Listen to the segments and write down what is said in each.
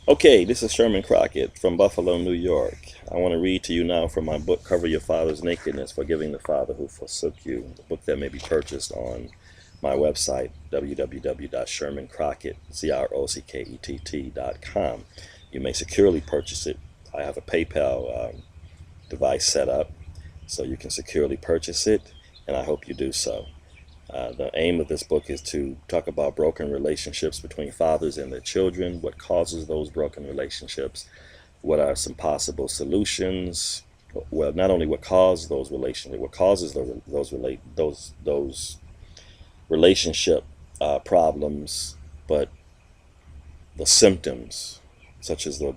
Okay, this is Sherman Crockett from Buffalo, New York. I want to read to you now from my book, Cover Your Father's Nakedness, Forgiving the Father Who Forsook You, a book that may be purchased on my website, www.shermancrockett.com. You may securely purchase it. I have a PayPal device set up so you can securely purchase it, and I hope you do so. The aim of this book is to talk about broken relationships between fathers and their children, what causes those broken relationships, what are some possible solutions. Well, not only what causes those relationships, what causes those relationship problems, but the symptoms, such as the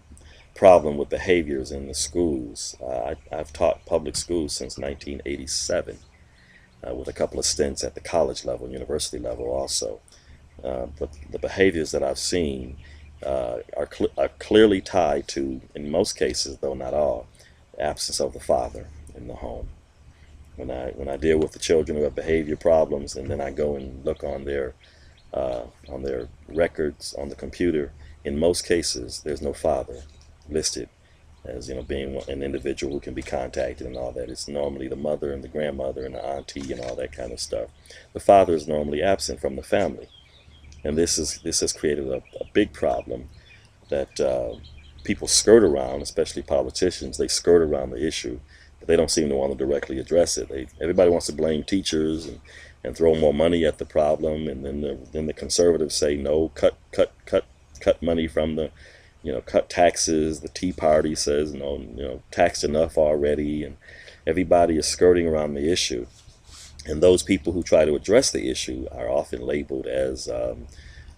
problem with behaviors in the schools. I've taught public schools since 1987. With a couple of stints at the college level, university level also. But the behaviors that I've seen are clearly tied to, in most cases, though not all, the absence of the father in the home. When I deal with the children who have behavior problems, and then I go and look on their records on the computer, in most cases, there's no father listed as being an individual who can be contacted and all that. It's normally the mother and the grandmother and the auntie and all that kind of stuff. The father is normally absent from the family, and this has created a big problem that people skirt around, especially politicians. They skirt around the issue, but they don't seem to want to directly address it. Everybody wants to blame teachers and throw more money at the problem, and then the conservatives say no, cut money from the cut taxes. The Tea Party says, taxed enough already, and everybody is skirting around the issue. And those people who try to address the issue are often labeled as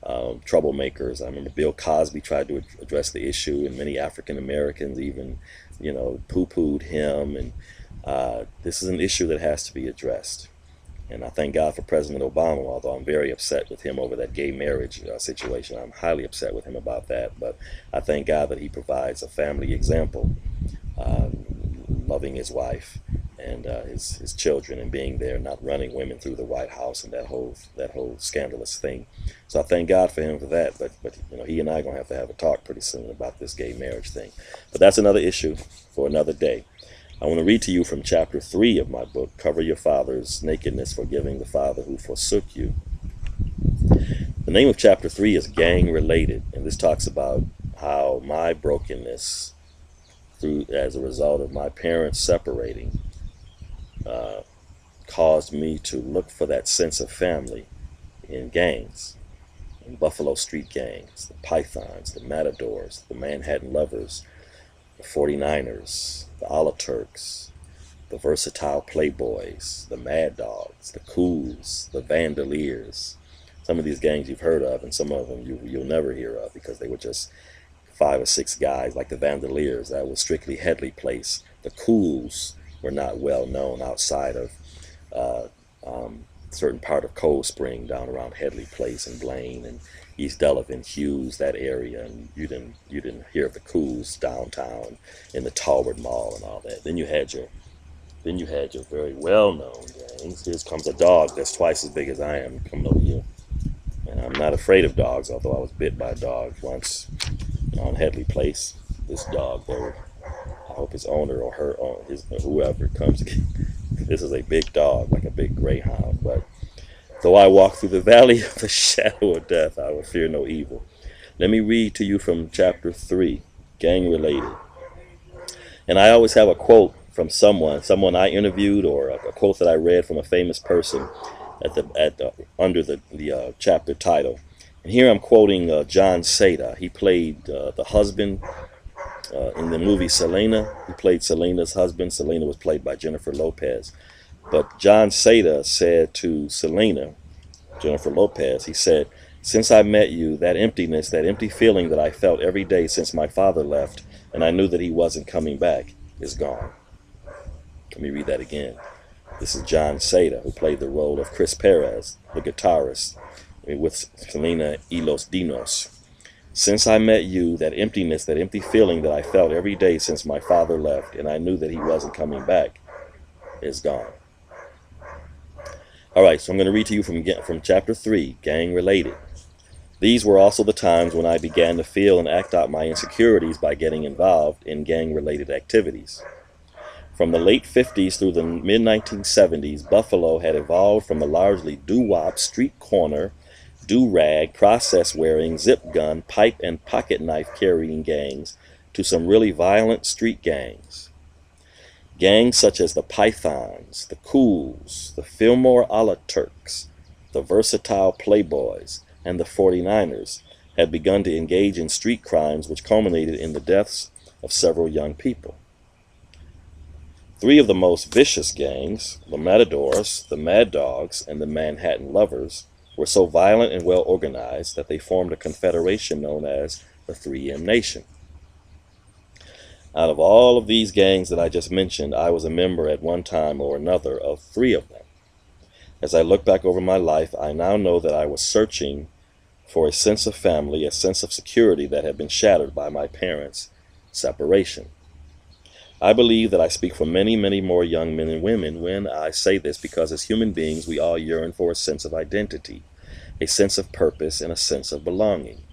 troublemakers. I remember Bill Cosby tried to address the issue, and many African Americans even, poo-pooed him. And this is an issue that has to be addressed. And I thank God for President Obama, although I'm very upset with him over that gay marriage situation. I'm highly upset with him about that. But I thank God that he provides a family example, loving his wife and his children, and being there, not running women through the White House and that whole scandalous thing. So I thank God for him for that. But he and I are going to have a talk pretty soon about this gay marriage thing. But that's another issue for another day. I want to read to you from chapter 3 of my book, Cover Your Father's Nakedness, Forgiving the Father Who Forsook You. The name of chapter 3 is Gang Related, and this talks about how my brokenness, as a result of my parents separating, caused me to look for that sense of family in gangs, in Buffalo Street gangs, the Pythons, the Matadors, the Manhattan Lovers, the 49ers, the Alaturks, the Versatile Playboys, the Mad Dogs, the Cools, the Vandaliers. Some of these gangs you've heard of, and some of them you'll never hear of, because they were just 5 or 6 guys, like the Vandaliers. That was strictly Headley Place. The Cools were not well known outside of certain part of Cold Spring, down around Headley Place and Blaine and East Delavan, Hughes, that area. And you didn't hear of the Cools downtown in the Talbot Mall and all that. Then you had your very well known gangs. Here comes a dog that's twice as big as I am coming over here. And I'm not afraid of dogs, although I was bit by a dog once on Headley Place. This dog, though, I hope his owner or her own, whoever comes to get. This is a big dog, like a big greyhound. But though I walk through the valley of the shadow of death, I will fear no evil. Let me read to you from chapter 3, Gang Related. And I always have a quote from someone I interviewed, or a quote that I read from a famous person under the chapter title. And here I'm quoting John Seda. He played the husband in the movie Selena. He played Selena's husband. Selena was played by Jennifer Lopez. But John Seda said to Selena, Jennifer Lopez, he said, "Since I met you, that emptiness, that empty feeling that I felt every day since my father left, and I knew that he wasn't coming back, is gone." Let me read that again. This is John Seda, who played the role of Chris Perez, the guitarist, with Selena y Los Dinos. "Since I met you, that emptiness, that empty feeling that I felt every day since my father left, and I knew that he wasn't coming back, is gone." All right, so I'm going to read to you from chapter 3, Gang Related. These were also the times when I began to feel and act out my insecurities by getting involved in gang-related activities. From the late 50s through the mid-1970s, Buffalo had evolved from a largely doo-wop, street corner, do-rag, process-wearing, zip gun, pipe and pocket knife carrying gangs to some really violent street gangs. Gangs such as the Pythons, the Cools, the Fillmore a la Turks, the Versatile Playboys, and the 49ers had begun to engage in street crimes which culminated in the deaths of several young people. Three of the most vicious gangs, the Matadors, the Mad Dogs, and the Manhattan Lovers, were so violent and well organized that they formed a confederation known as the 3M Nation. Out of all of these gangs that I just mentioned, I was a member at one time or another of three of them. As I look back over my life, I now know that I was searching for a sense of family, a sense of security that had been shattered by my parents' separation. I believe that I speak for many, many more young men and women when I say this, because as human beings, we all yearn for a sense of identity, a sense of purpose, and a sense of belonging.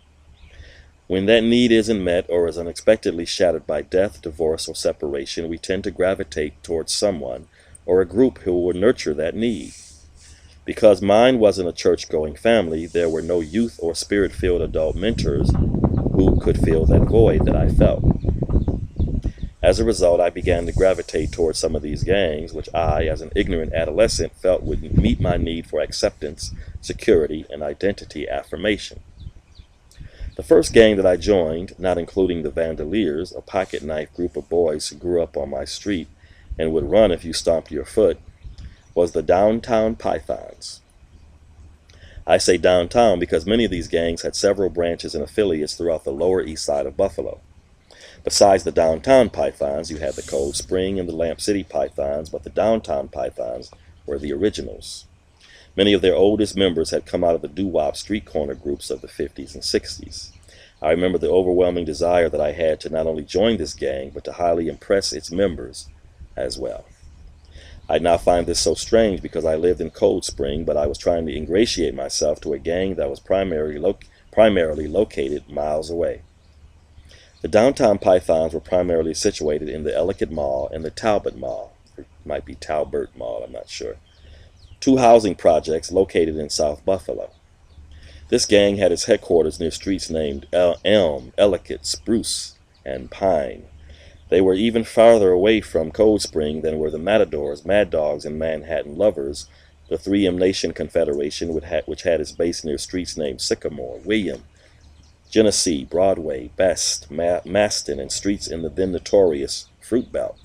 When that need isn't met or is unexpectedly shattered by death, divorce, or separation, we tend to gravitate towards someone or a group who will nurture that need. Because mine wasn't a church-going family, there were no youth or spirit-filled adult mentors who could fill that void that I felt. As a result, I began to gravitate towards some of these gangs, which I, as an ignorant adolescent, felt would meet my need for acceptance, security, and identity affirmation. The first gang that I joined, not including the Vandaliers, a pocket knife group of boys who grew up on my street and would run if you stomped your foot, was the Downtown Pythons. I say downtown because many of these gangs had several branches and affiliates throughout the Lower East Side of Buffalo. Besides the Downtown Pythons, you had the Cold Spring and the Lamp City Pythons, but the Downtown Pythons were the originals. Many of their oldest members had come out of the doo-wop street corner groups of the 50s and 60s. I remember the overwhelming desire that I had to not only join this gang, but to highly impress its members as well. I now find this so strange because I lived in Cold Spring, but I was trying to ingratiate myself to a gang that was primarily located miles away. The Downtown Pythons were primarily situated in the Ellicott Mall and the Talbot Mall. It might be Talbert Mall, I'm not sure. Two housing projects located in South Buffalo. This gang had its headquarters near streets named Elm, Ellicott, Spruce, and Pine. They were even farther away from Cold Spring than were the Matadors, Mad Dogs, and Manhattan Lovers, the 3M Nation Confederation, which had its base near streets named Sycamore, William, Genesee, Broadway, Best, Maston, and streets in the then notorious Fruit Belt.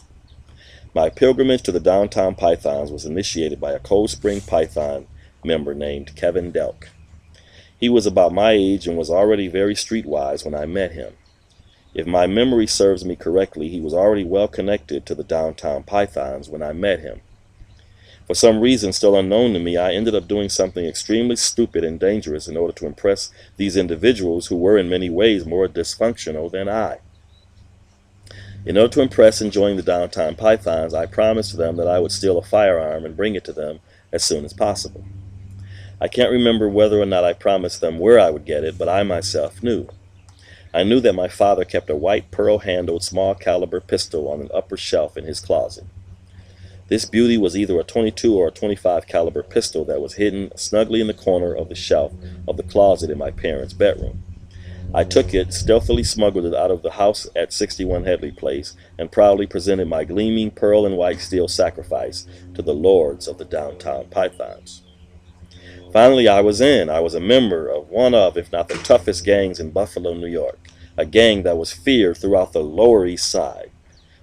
My pilgrimage to the Downtown Pythons was initiated by a Cold Spring Python member named Kevin Delk. He was about my age and was already very streetwise when I met him. If my memory serves me correctly, he was already well connected to the Downtown Pythons when I met him. For some reason still unknown to me, I ended up doing something extremely stupid and dangerous in order to impress these individuals who were in many ways more dysfunctional than I. In order to impress and join the Downtown Pythons, I promised them that I would steal a firearm and bring it to them as soon as possible. I can't remember whether or not I promised them where I would get it, but I myself knew. I knew that my father kept a white pearl-handled small caliber pistol on an upper shelf in his closet. This beauty was either a 22 or a 25 caliber pistol that was hidden snugly in the corner of the shelf of the closet in my parents' bedroom. I took it, stealthily smuggled it out of the house at 61 Headley Place, and proudly presented my gleaming pearl and white steel sacrifice to the lords of the Downtown Pythons. Finally, I was in. I was a member of one of, if not the toughest gangs in Buffalo, New York, a gang that was feared throughout the Lower East Side,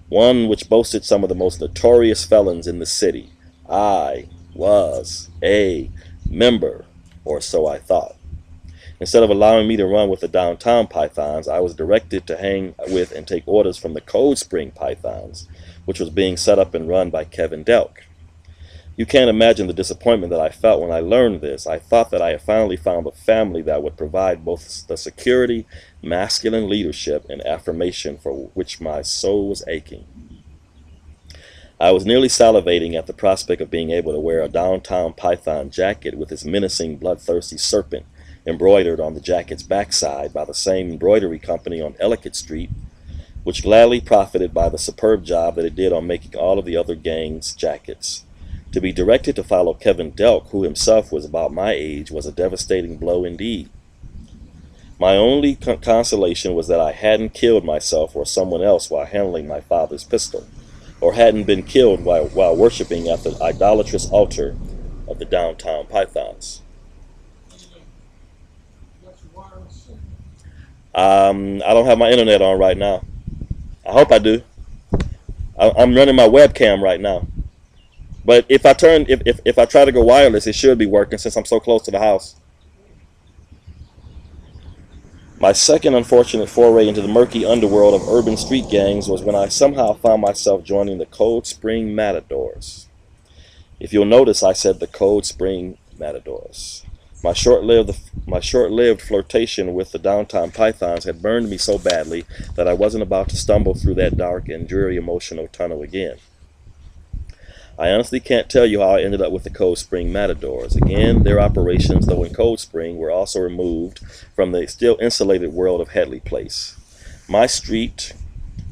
one which boasted some of the most notorious felons in the city. I was a member, or so I thought. Instead of allowing me to run with the Downtown Pythons, I was directed to hang with and take orders from the Cold Spring Pythons, which was being set up and run by Kevin Delk. You can't imagine the disappointment that I felt when I learned this. I thought that I had finally found a family that would provide both the security, masculine leadership, and affirmation for which my soul was aching. I was nearly salivating at the prospect of being able to wear a Downtown Python jacket with its menacing, bloodthirsty serpent embroidered on the jacket's backside by the same embroidery company on Ellicott Street, which gladly profited by the superb job that it did on making all of the other gang's jackets. To be directed to follow Kevin Delk, who himself was about my age, was a devastating blow indeed. My only consolation was that I hadn't killed myself or someone else while handling my father's pistol, or hadn't been killed while worshiping at the idolatrous altar of the downtown pythons. I don't have my internet on right now. I hope I do. I'm running my webcam right now. But if I try to go wireless, it should be working since I'm so close to the house. My second unfortunate foray into the murky underworld of urban street gangs was when I somehow found myself joining the Cold Spring Matadors. If you'll notice, I said the Cold Spring Matadors. My short-lived flirtation with the downtown pythons had burned me so badly that I wasn't about to stumble through that dark and dreary emotional tunnel again. I honestly can't tell you how I ended up with the Cold Spring Matadors. Again, their operations, though in Cold Spring, were also removed from the still insulated world of Headley Place. My street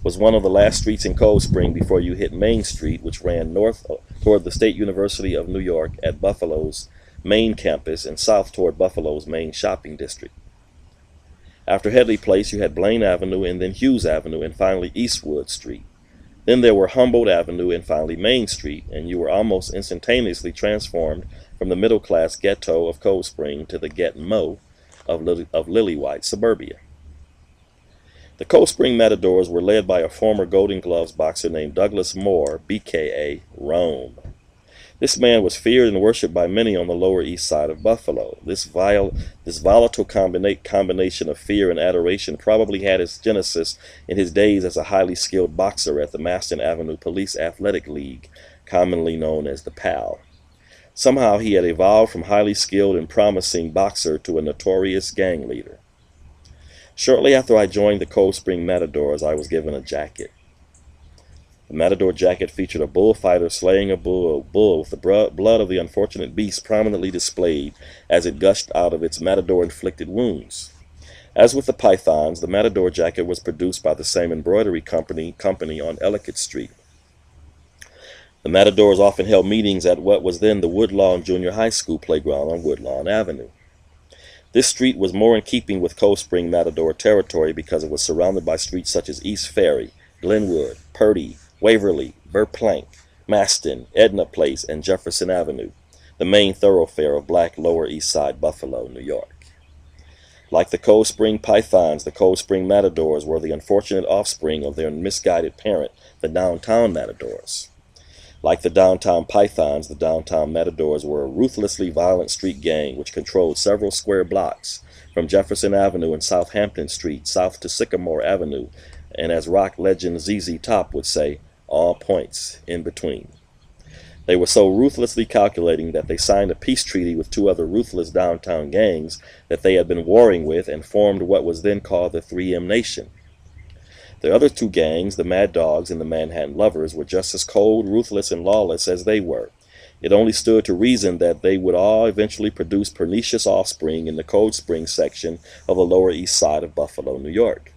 was one of the last streets in Cold Spring before you hit Main Street, which ran north toward the State University of New York at Buffalo's main campus and south toward Buffalo's main shopping district. After Headley Place, you had Blaine Avenue and then Hughes Avenue and finally Eastwood Street. Then there were Humboldt Avenue and finally Main Street, and you were almost instantaneously transformed from the middle-class ghetto of Cold Spring to the Ghetto of Lily-White suburbia. The Cold Spring Matadors were led by a former Golden Gloves boxer named Douglas Moore, b.k.a. Rome. This man was feared and worshipped by many on the Lower East Side of Buffalo. This volatile combination of fear and adoration probably had its genesis in his days as a highly skilled boxer at the Maston Avenue Police Athletic League, commonly known as the PAL. Somehow he had evolved from highly skilled and promising boxer to a notorious gang leader. Shortly after I joined the Cold Spring Matadors, I was given a jacket. The Matador jacket featured a bullfighter slaying a bull with the blood of the unfortunate beast prominently displayed as it gushed out of its Matador-inflicted wounds. As with the pythons, the Matador jacket was produced by the same embroidery company on Ellicott Street. The Matadors often held meetings at what was then the Woodlawn Junior High School playground on Woodlawn Avenue. This street was more in keeping with Cold Spring Matador territory because it was surrounded by streets such as East Ferry, Glenwood, Purdy, Waverly, Verplank, Maston, Edna Place, and Jefferson Avenue, the main thoroughfare of black Lower East Side Buffalo, New York. Like the Cold Spring Pythons, the Cold Spring Matadors were the unfortunate offspring of their misguided parent, the Downtown Matadors. Like the Downtown Pythons, the Downtown Matadors were a ruthlessly violent street gang which controlled several square blocks, from Jefferson Avenue and Southampton Street south to Sycamore Avenue, and as rock legend ZZ Top would say, all points in between. They were so ruthlessly calculating that they signed a peace treaty with two other ruthless downtown gangs that they had been warring with and formed what was then called the 3M Nation. The other two gangs, the Mad Dogs and the Manhattan Lovers, were just as cold, ruthless, and lawless as they were. It only stood to reason that they would all eventually produce pernicious offspring in the Cold Spring section of the Lower East Side of Buffalo, New York.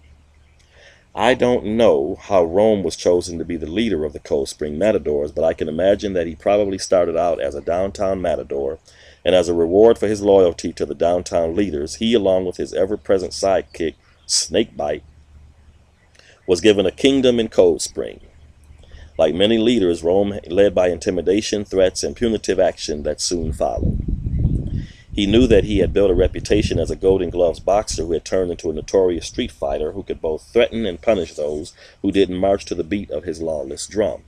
I don't know how Rome was chosen to be the leader of the Cold Spring Matadors, but I can imagine that he probably started out as a downtown matador, and as a reward for his loyalty to the downtown leaders, he, along with his ever-present sidekick, Snakebite, was given a kingdom in Cold Spring. Like many leaders, Rome led by intimidation, threats, and punitive action that soon followed. He knew that he had built a reputation as a Golden Gloves boxer who had turned into a notorious street fighter who could both threaten and punish those who didn't march to the beat of his lawless drum.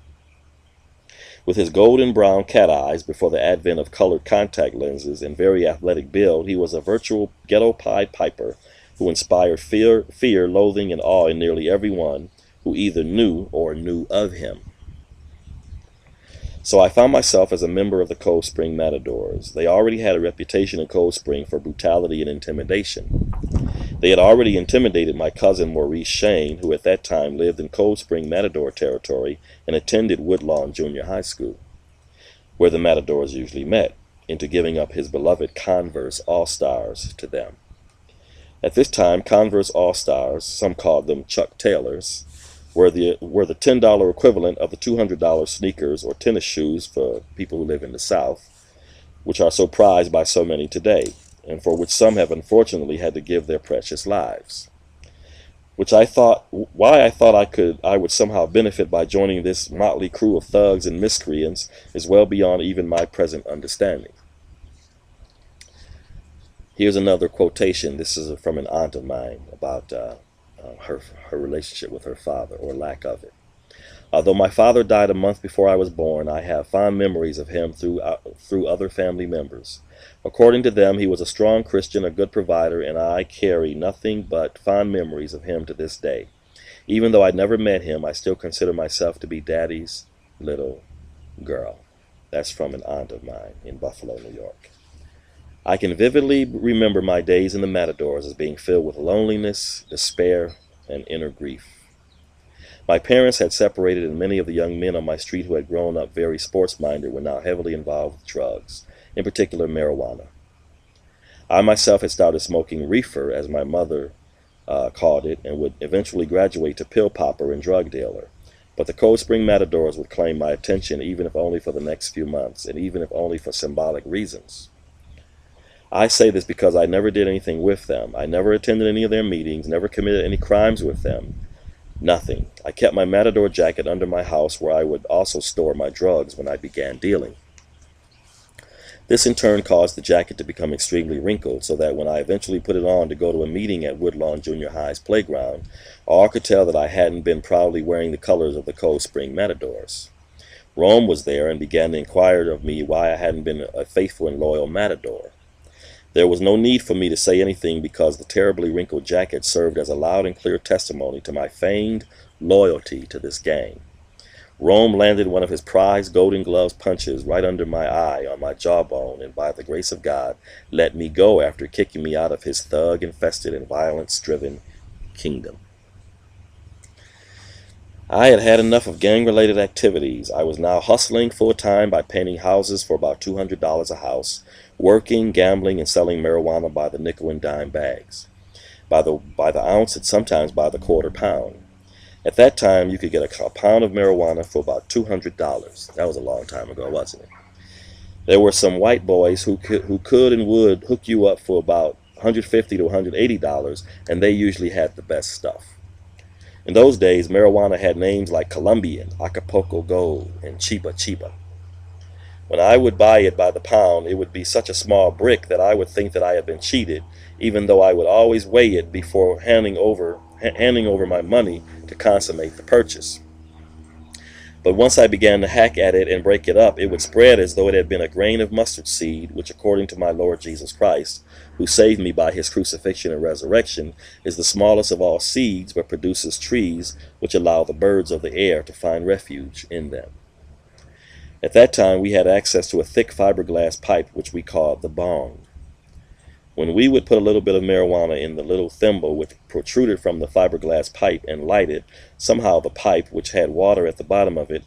With his golden brown cat eyes before the advent of colored contact lenses and very athletic build, he was a virtual ghetto Pied Piper who inspired fear, loathing, and awe in nearly everyone who either knew or knew of him. So I found myself as a member of the Cold Spring Matadors. They already had a reputation in Cold Spring for brutality and intimidation. They had already intimidated my cousin Maurice Shane, who at that time lived in Cold Spring Matador territory and attended Woodlawn Junior High School, where the Matadors usually met. into giving up his beloved Converse All-Stars to them. At this time, Converse All-Stars, some called them Chuck Taylors, were the $10 equivalent of the $200 sneakers or tennis shoes for people who live in the South, which are so prized by so many today, and for which some have unfortunately had to give their precious lives. Why I thought I would somehow benefit by joining this motley crew of thugs and miscreants is well beyond even my present understanding. Here's another quotation. This is from an aunt of mine about her relationship with her father, or lack of it. Although my father died a month before I was born, I have fond memories of him through other family members. According to them, he was a strong Christian, a good provider, and I carry nothing but fond memories of him to this day. Even though I never met him, I still consider myself to be Daddy's little girl. That's from an aunt of mine in Buffalo, New York. I can vividly remember my days in the Matadors as being filled with loneliness, despair, and inner grief. My parents had separated, and many of the young men on my street who had grown up very sports-minded were now heavily involved with drugs, in particular marijuana. I myself had started smoking reefer, as my mother called it, and would eventually graduate to pill popper and drug dealer. But the Cold Spring Matadors would claim my attention, even if only for the next few months, and even if only for symbolic reasons. I say this because I never did anything with them. I never attended any of their meetings, never committed any crimes with them. Nothing. I kept my Matador jacket under my house, where I would also store my drugs when I began dealing. This in turn caused the jacket to become extremely wrinkled, so that when I eventually put it on to go to a meeting at Woodlawn Junior High's playground, all could tell that I hadn't been proudly wearing the colors of the Cold Spring Matadors. Rome was there and began to inquire of me why I hadn't been a faithful and loyal Matador. There was no need for me to say anything, because the terribly wrinkled jacket served as a loud and clear testimony to my feigned loyalty to this gang. Rome landed one of his prized Golden Gloves punches right under my eye on my jawbone, and by the grace of God let me go after kicking me out of his thug-infested and violence-driven kingdom. I had had enough of gang-related activities. I was now hustling full-time by painting houses for about $200 a house, working, gambling, and selling marijuana by the nickel and dime bags, by the ounce, and sometimes by the quarter pound. At that time, you could get a pound of marijuana for about $200. That was a long time ago, wasn't it? There were some white boys who could and would hook you up for about $150 to $180, and they usually had the best stuff. In those days, marijuana had names like Colombian, Acapulco Gold, and Chiba Chiba. When I would buy it by the pound, it would be such a small brick that I would think that I had been cheated, even though I would always weigh it before handing over my money to consummate the purchase. But once I began to hack at it and break it up, it would spread as though it had been a grain of mustard seed, which, according to my Lord Jesus Christ, who saved me by his crucifixion and resurrection, is the smallest of all seeds, but produces trees which allow the birds of the air to find refuge in them. At that time, we had access to a thick fiberglass pipe, which we called the bong. When we would put a little bit of marijuana in the little thimble which protruded from the fiberglass pipe and light it, somehow the pipe, which had water at the bottom of it,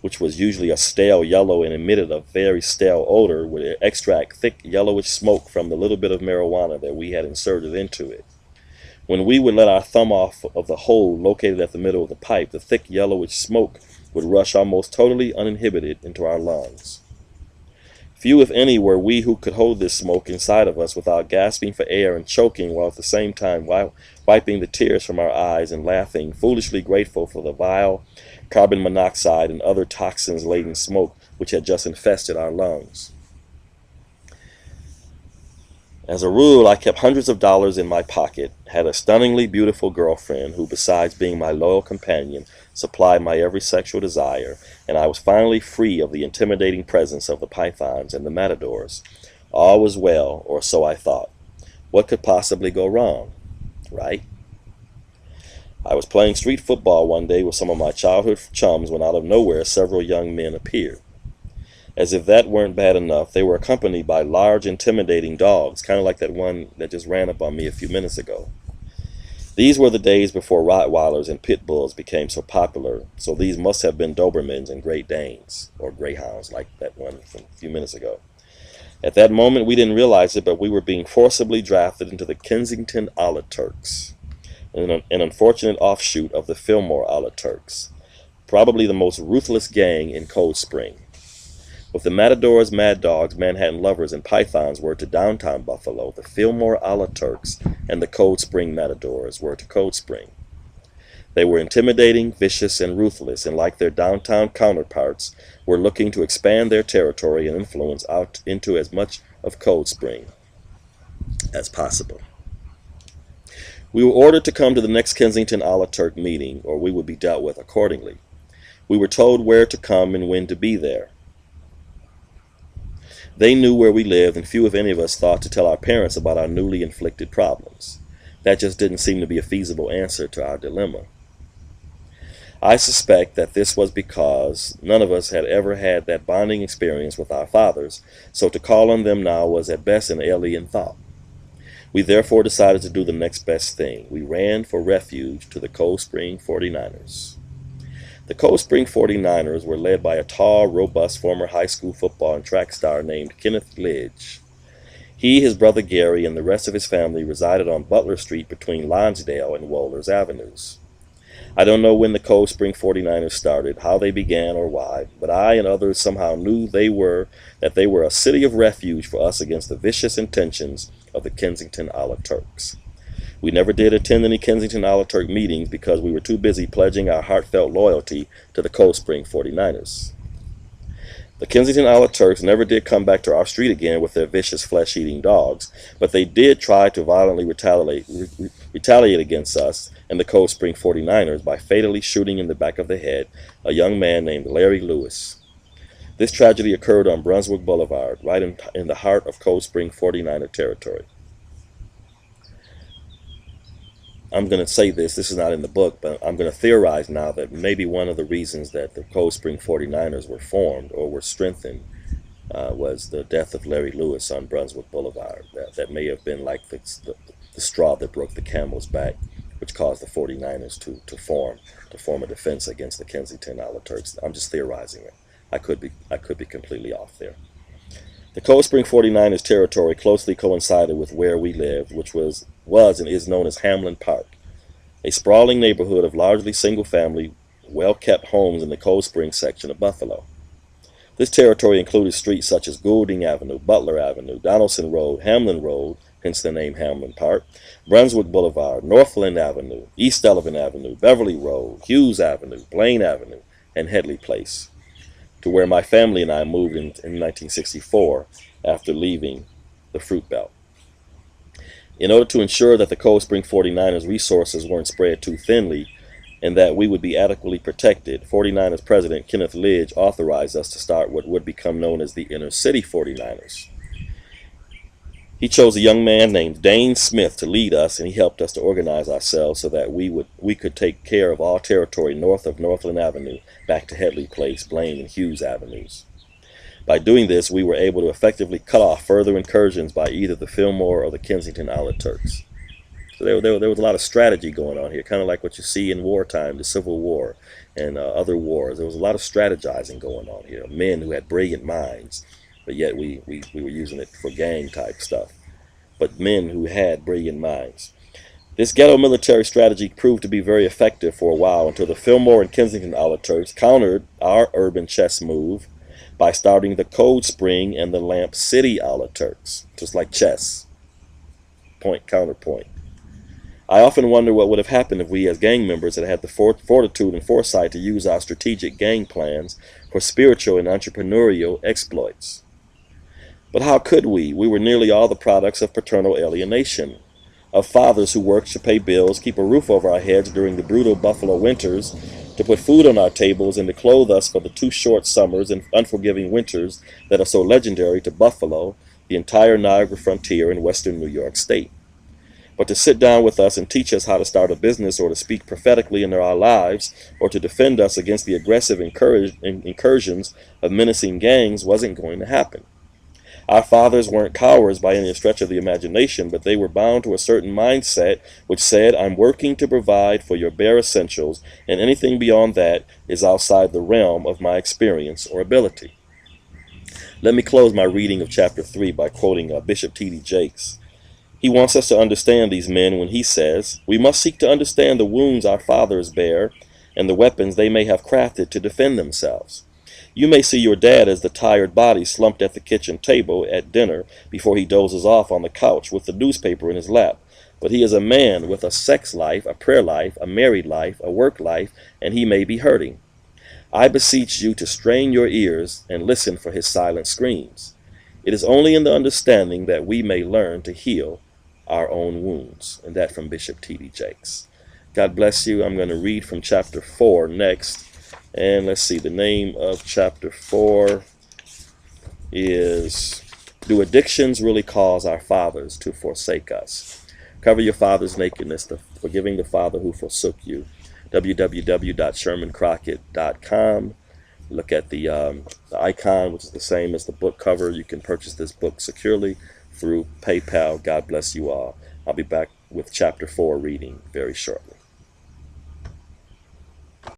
which was usually a stale yellow and emitted a very stale odor, would extract thick yellowish smoke from the little bit of marijuana that we had inserted into it. When we would let our thumb off of the hole located at the middle of the pipe, the thick yellowish smoke would rush almost totally uninhibited into our lungs. Few, if any, were we who could hold this smoke inside of us without gasping for air and choking, while at the same time wiping the tears from our eyes and laughing, foolishly grateful for the vile carbon monoxide and other toxins-laden smoke which had just infested our lungs. As a rule, I kept hundreds of dollars in my pocket, had a stunningly beautiful girlfriend who, besides being my loyal companion, supplied my every sexual desire, and I was finally free of the intimidating presence of the pythons and the matadors. All was well, or so I thought. What could possibly go wrong, right? I was playing street football one day with some of my childhood chums when out of nowhere several young men appeared. As if that weren't bad enough, they were accompanied by large, intimidating dogs, kind of like that one that just ran up on me a few minutes ago. These were the days before Rottweilers and Pit Bulls became so popular, so these must have been Dobermans and Great Danes, or Greyhounds, like that one from a few minutes ago. At that moment, we didn't realize it, but we were being forcibly drafted into the Kensington Alaturks, an unfortunate offshoot of the Fillmore Alaturks, probably the most ruthless gang in Cold Spring. What the Matadors, Mad Dogs, Manhattan Lovers, and Pythons were to downtown Buffalo, the Fillmore Alaturks and the Cold Spring Matadors were to Cold Spring. They were intimidating, vicious, and ruthless, and like their downtown counterparts, were looking to expand their territory and influence out into as much of Cold Spring as possible. We were ordered to come to the next Kensington Alaturk meeting, or we would be dealt with accordingly. We were told where to come and when to be there. They knew where we lived, and few, if any of us, thought to tell our parents about our newly inflicted problems. That just didn't seem to be a feasible answer to our dilemma. I suspect that this was because none of us had ever had that bonding experience with our fathers, so to call on them now was at best an alien thought. We therefore decided to do the next best thing. We ran for refuge to the Cold Spring 49ers. The Cold Spring 49ers were led by a tall, robust former high school football and track star named Kenneth Lidge. He, his brother Gary, and the rest of his family resided on Butler Street between Lonsdale and Wohlers Avenues. I don't know when the Cold Spring 49ers started, how they began, or why, but I and others somehow knew that they were a city of refuge for us against the vicious intentions of the Kensington Alaturks. We never did attend any Kensington Alaturk meetings because we were too busy pledging our heartfelt loyalty to the Cold Spring 49ers. The Kensington Alaturks never did come back to our street again with their vicious flesh-eating dogs, but they did try to violently retaliate against us and the Cold Spring 49ers by fatally shooting in the back of the head a young man named Larry Lewis. This tragedy occurred on Brunswick Boulevard, right in the heart of Cold Spring 49er territory. I'm going to say this is not in the book, but I'm going to theorize now that maybe one of the reasons that the Cold Spring 49ers were formed or were strengthened was the death of Larry Lewis on Brunswick Boulevard. That may have been like the straw that broke the camel's back, which caused the 49ers to form a defense against the Kensington Alaturks. I'm just theorizing it. I could be completely off there. The Cold Spring 49ers territory closely coincided with where we lived, which was and is known as Hamlin Park, a sprawling neighborhood of largely single-family, well-kept homes in the Cold Spring section of Buffalo. This territory included streets such as Goulding Avenue, Butler Avenue, Donaldson Road, Hamlin Road, hence the name Hamlin Park, Brunswick Boulevard, Northland Avenue, East Sullivan Avenue, Beverly Road, Hughes Avenue, Blaine Avenue, and Headley Place, to where my family and I moved in 1964 after leaving the Fruit Belt. In order to ensure that the Cold Spring 49ers resources weren't spread too thinly and that we would be adequately protected, 49ers President Kenneth Lidge authorized us to start what would become known as the Inner City 49ers. He chose a young man named Dane Smith to lead us, and he helped us to organize ourselves so that we could take care of all territory north of Northland Avenue back to Headley Place, Blaine, and Hughes Avenues. By doing this, we were able to effectively cut off further incursions by either the Fillmore or the Kensington Alaturks. So there was a lot of strategy going on here, kind of like what you see in wartime, the Civil War and other wars. There was a lot of strategizing going on here, men who had brilliant minds, but yet we were using it for gang-type stuff. But men who had brilliant minds. This ghetto military strategy proved to be very effective for a while until the Fillmore and Kensington Alaturks countered our urban chess move by starting the Cold Spring and the Lamp City Alaturks, just like chess, point, counterpoint. I often wonder what would have happened if we as gang members had had the fortitude and foresight to use our strategic gang plans for spiritual and entrepreneurial exploits. But how could we? We were nearly all the products of paternal alienation, of fathers who worked to pay bills, keep a roof over our heads during the brutal Buffalo winters, to put food on our tables and to clothe us for the too short summers and unforgiving winters that are so legendary to Buffalo, the entire Niagara frontier in western New York State. But to sit down with us and teach us how to start a business or to speak prophetically into our lives or to defend us against the aggressive incursions of menacing gangs wasn't going to happen. Our fathers weren't cowards by any stretch of the imagination, but they were bound to a certain mindset which said, I'm working to provide for your bare essentials, and anything beyond that is outside the realm of my experience or ability. Let me close my reading of chapter 3 by quoting Bishop T.D. Jakes. He wants us to understand these men when he says, "We must seek to understand the wounds our fathers bear and the weapons they may have crafted to defend themselves. You may see your dad as the tired body slumped at the kitchen table at dinner before he dozes off on the couch with the newspaper in his lap. But he is a man with a sex life, a prayer life, a married life, a work life, and he may be hurting. I beseech you to strain your ears and listen for his silent screams. It is only in the understanding that we may learn to heal our own wounds." And that from Bishop T.D. Jakes. God bless you. I'm going to read from chapter 4 next. And let's see, the name of chapter 4 is Do Addictions Really Cause Our Fathers to Forsake Us? Cover your father's nakedness, forgiving the father who forsook you. www.shermancrockett.com. Look at the icon, which is the same as the book cover. You can purchase this book securely through PayPal. God bless you all. I'll be back with chapter 4 reading very shortly.